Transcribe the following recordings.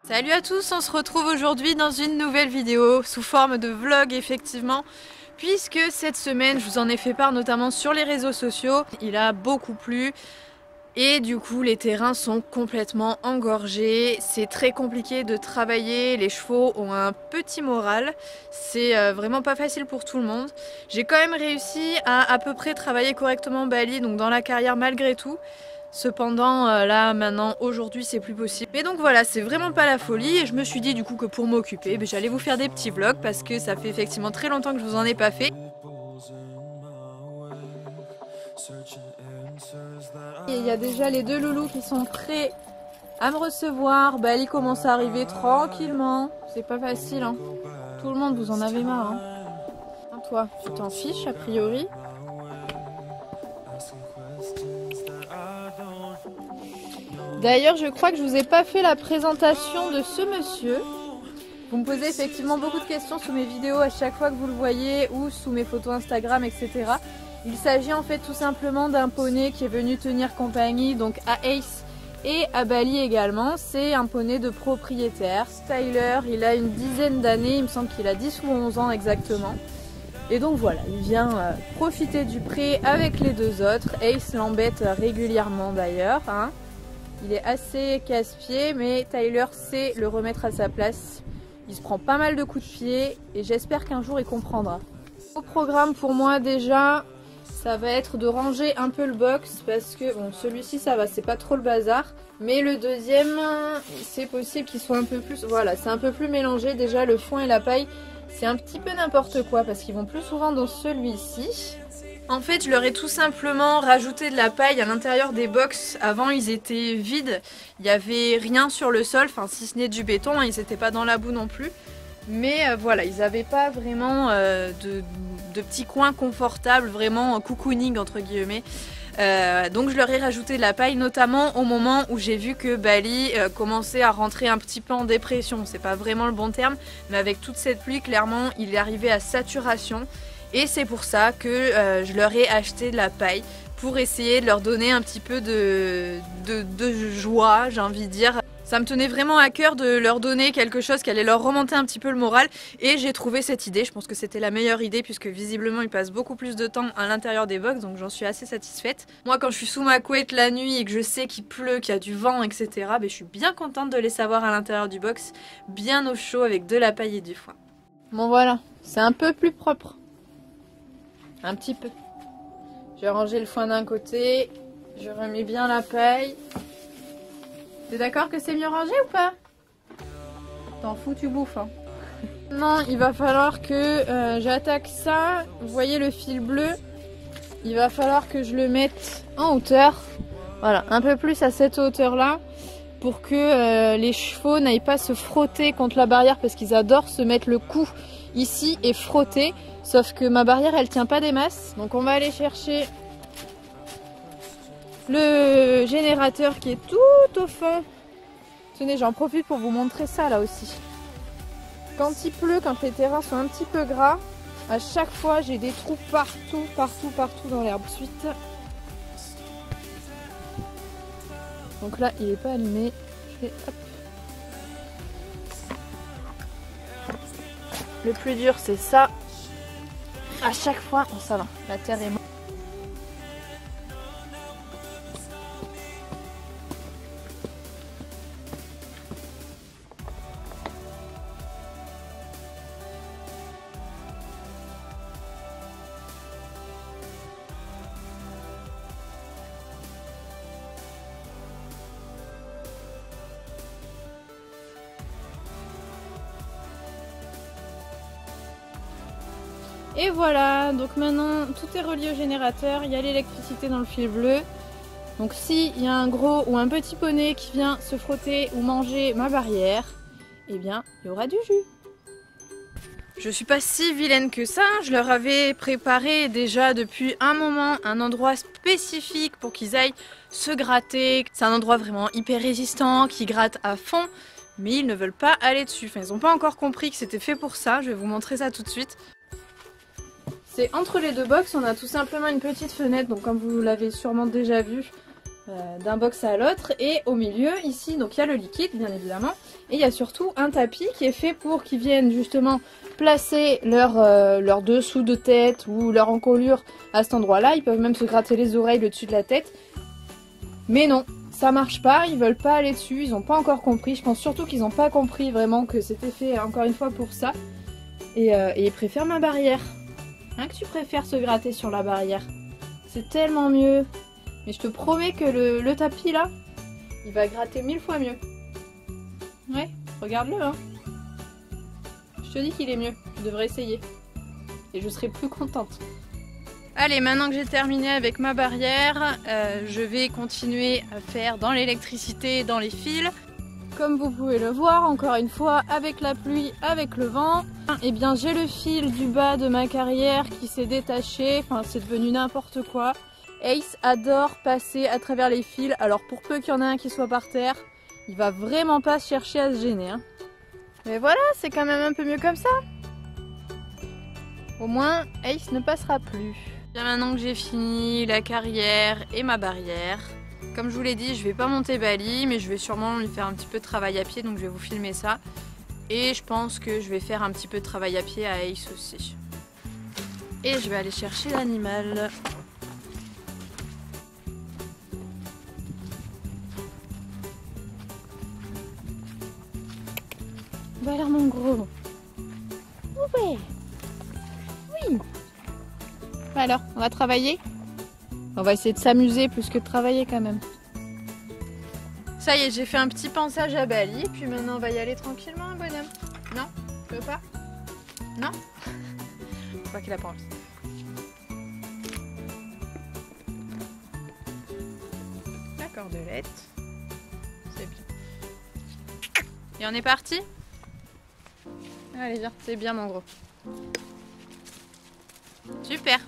Salut à tous, on se retrouve aujourd'hui dans une nouvelle vidéo sous forme de vlog effectivement, puisque cette semaine je vous en ai fait part notamment sur les réseaux sociaux, il a beaucoup plu et du coup les terrains sont complètement engorgés, c'est très compliqué de travailler, les chevaux ont un petit moral, c'est vraiment pas facile pour tout le monde. J'ai quand même réussi à peu près travailler correctement Bali, donc dans la carrière malgré tout. Cependant là maintenant aujourd'hui c'est plus possible. Mais donc voilà, c'est vraiment pas la folie et je me suis dit du coup que pour m'occuper j'allais vous faire des petits vlogs parce que ça fait effectivement très longtemps que je vous en ai pas fait. Et il y a déjà les deux loulous qui sont prêts à me recevoir. Bali commence à arriver tranquillement. C'est pas facile hein. Tout le monde vous en avez marre hein. Toi tu t'en fiches a priori. D'ailleurs, je crois que je vous ai pas fait la présentation de ce monsieur. Vous me posez effectivement beaucoup de questions sous mes vidéos à chaque fois que vous le voyez ou sous mes photos Instagram, etc. Il s'agit en fait tout simplement d'un poney qui est venu tenir compagnie donc à Ace et à Bali également. C'est un poney de propriétaire. Tyler, il a une dizaine d'années, il me semble qu'il a 10 ou 11 ans exactement. Et donc voilà, il vient profiter du pré avec les deux autres. Ace l'embête régulièrement d'ailleurs, hein. Il est assez casse-pied, mais Tyler sait le remettre à sa place. Il se prend pas mal de coups de pied et j'espère qu'un jour il comprendra. Au programme pour moi déjà, ça va être de ranger un peu le box parce que bon, celui-ci ça va, c'est pas trop le bazar. Mais le deuxième, c'est possible qu'il soit un peu plus, voilà, c'est un peu plus mélangé. Déjà le foin et la paille, c'est un petit peu n'importe quoi parce qu'ils vont plus souvent dans celui-ci. En fait, je leur ai tout simplement rajouté de la paille à l'intérieur des box. Avant, ils étaient vides. Il n'y avait rien sur le sol, enfin si ce n'est du béton. Hein, ils n'étaient pas dans la boue non plus. Mais voilà, ils n'avaient pas vraiment de petits coins confortables, vraiment cocooning entre guillemets. Donc je leur ai rajouté de la paille, notamment au moment où j'ai vu que Bali commençait à rentrer un petit peu en dépression. C'est pas vraiment le bon terme, mais avec toute cette pluie, clairement, il est arrivé à saturation. Et c'est pour ça que je leur ai acheté de la paille pour essayer de leur donner un petit peu de joie, j'ai envie de dire. Ça me tenait vraiment à cœur de leur donner quelque chose qui allait leur remonter un petit peu le moral. Et j'ai trouvé cette idée, je pense que c'était la meilleure idée puisque visiblement ils passent beaucoup plus de temps à l'intérieur des box, donc j'en suis assez satisfaite. Moi quand je suis sous ma couette la nuit et que je sais qu'il pleut, qu'il y a du vent, etc. Je suis bien contente de les savoir à l'intérieur du box, bien au chaud avec de la paille et du foin. Bon voilà, c'est un peu plus propre. Un petit peu. J'ai rangé le foin d'un côté, je remets bien la paille. T'es d'accord que c'est mieux rangé ou pas? T'en fous, tu bouffes hein. Non, il va falloir que j'attaque ça. Vous voyez le fil bleu? Il va falloir que je le mette en hauteur. Voilà, un peu plus à cette hauteur là. Pour que les chevaux n'aillent pas se frotter contre la barrière parce qu'ils adorent se mettre le cou ici et frotter. Sauf que ma barrière elle tient pas des masses. Donc on va aller chercher le générateur qui est tout au fond. Tenez, j'en profite pour vous montrer ça là aussi. Quand il pleut, quand les terrains sont un petit peu gras, à chaque fois j'ai des trous partout dans l'herbe. Ensuite, donc là il est pas allumé. Je fais hop. Le plus dur c'est ça. À chaque fois, oh, ça va, la terre est morte. Et voilà, donc maintenant tout est relié au générateur, il y a l'électricité dans le fil bleu. Donc s'il y a un gros ou un petit poney qui vient se frotter ou manger ma barrière, eh bien il y aura du jus. Je suis pas si vilaine que ça, je leur avais préparé déjà depuis un moment un endroit spécifique pour qu'ils aillent se gratter. C'est un endroit vraiment hyper résistant, qui gratte à fond, mais ils ne veulent pas aller dessus. Enfin, ils n'ont pas encore compris que c'était fait pour ça, je vais vous montrer ça tout de suite. C'est entre les deux box, on a tout simplement une petite fenêtre, donc comme vous l'avez sûrement déjà vu, d'un box à l'autre. Et au milieu, ici, donc il y a le liquide, bien évidemment. Et il y a surtout un tapis qui est fait pour qu'ils viennent justement placer leur dessous de tête ou leur encolure à cet endroit-là. Ils peuvent même se gratter les oreilles le dessus de la tête. Mais non, ça marche pas, ils veulent pas aller dessus, ils ont pas encore compris. Je pense surtout qu'ils ont pas compris vraiment que c'était fait encore une fois pour ça. Et ils préfèrent ma barrière. Hein, que tu préfères se gratter sur la barrière. C'est tellement mieux. Mais je te promets que le tapis là, il va gratter 1000 fois mieux. Ouais, regarde-le hein. Je te dis qu'il est mieux, tu devrais essayer. Et je serai plus contente. Allez, maintenant que j'ai terminé avec ma barrière, je vais continuer à faire dans l'électricité, dans les fils. Comme vous pouvez le voir, encore une fois, avec la pluie, avec le vent, eh bien j'ai le fil du bas de ma carrière qui s'est détaché, enfin c'est devenu n'importe quoi. Ace adore passer à travers les fils, alors pour peu qu'il y en ait un qui soit par terre, il va vraiment pas chercher à se gêner. Hein. Mais voilà, c'est quand même un peu mieux comme ça. Au moins, Ace ne passera plus. Bien maintenant que j'ai fini la carrière et ma barrière, comme je vous l'ai dit, je vais pas monter Bali, mais je vais sûrement lui faire un petit peu de travail à pied, donc je vais vous filmer ça. Et je pense que je vais faire un petit peu de travail à pied à Ace aussi. Et je vais aller chercher l'animal. Bah alors mon gros. Ouais. Oui. Alors, on va travailler? On va essayer de s'amuser plus que de travailler quand même. Ça y est, j'ai fait un petit pansage à Bali, puis maintenant on va y aller tranquillement, bonhomme. Non? Tu veux pas? Non? Je crois qu'il a pas envie. La cordelette. C'est bien. Et on est parti? Allez, viens, c'est bien mon gros. Super!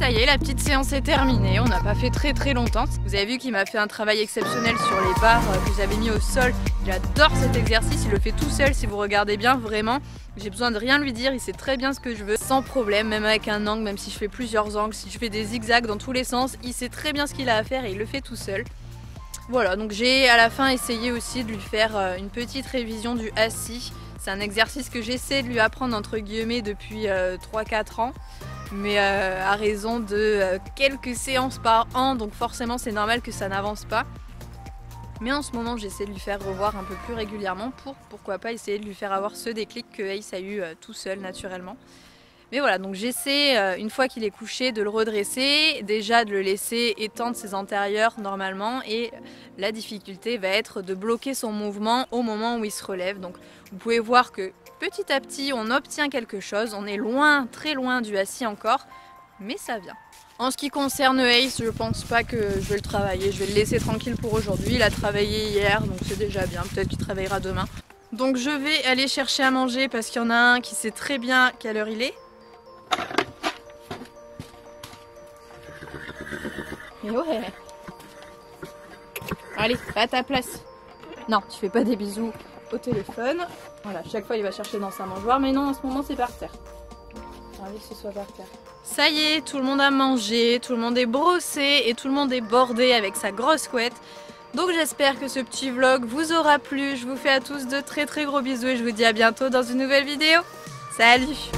ça y est, la petite séance est terminée. On n'a pas fait très longtemps. Vous avez vu qu'il m'a fait un travail exceptionnel sur les barres que j'avais mis au sol. J'adore cet exercice, il le fait tout seul si vous regardez bien, vraiment. J'ai besoin de rien lui dire, il sait très bien ce que je veux, sans problème, même avec un angle, même si je fais plusieurs angles, si je fais des zigzags dans tous les sens, il sait très bien ce qu'il a à faire et il le fait tout seul. Voilà, donc j'ai à la fin essayé aussi de lui faire une petite révision du assis. C'est un exercice que j'essaie de lui apprendre entre guillemets depuis 3-4 ans. Mais à raison de quelques séances par an, donc forcément c'est normal que ça n'avance pas. Mais en ce moment j'essaie de lui faire revoir un peu plus régulièrement pour pourquoi pas essayer de lui faire avoir ce déclic que Ace a eu tout seul naturellement. Mais voilà, donc j'essaie une fois qu'il est couché de le redresser, déjà de le laisser étendre ses antérieurs normalement, et la difficulté va être de bloquer son mouvement au moment où il se relève. Donc vous pouvez voir que petit à petit on obtient quelque chose, on est loin, très loin du assis encore, mais ça vient. En ce qui concerne Ace, je pense pas que je vais le travailler, je vais le laisser tranquille pour aujourd'hui. Il a travaillé hier, donc c'est déjà bien, peut-être qu'il travaillera demain. Donc je vais aller chercher à manger parce qu'il y en a un qui sait très bien quelle heure il est. Et ouais. Allez, à ta place. Non, tu fais pas des bisous au téléphone. Voilà, chaque fois il va chercher dans sa mangeoire, mais non, en ce moment c'est par terre. Allez, que ce soit par terre. Ça y est, tout le monde a mangé, tout le monde est brossé et tout le monde est bordé avec sa grosse couette. Donc j'espère que ce petit vlog vous aura plu. Je vous fais à tous de très gros bisous et je vous dis à bientôt dans une nouvelle vidéo. Salut!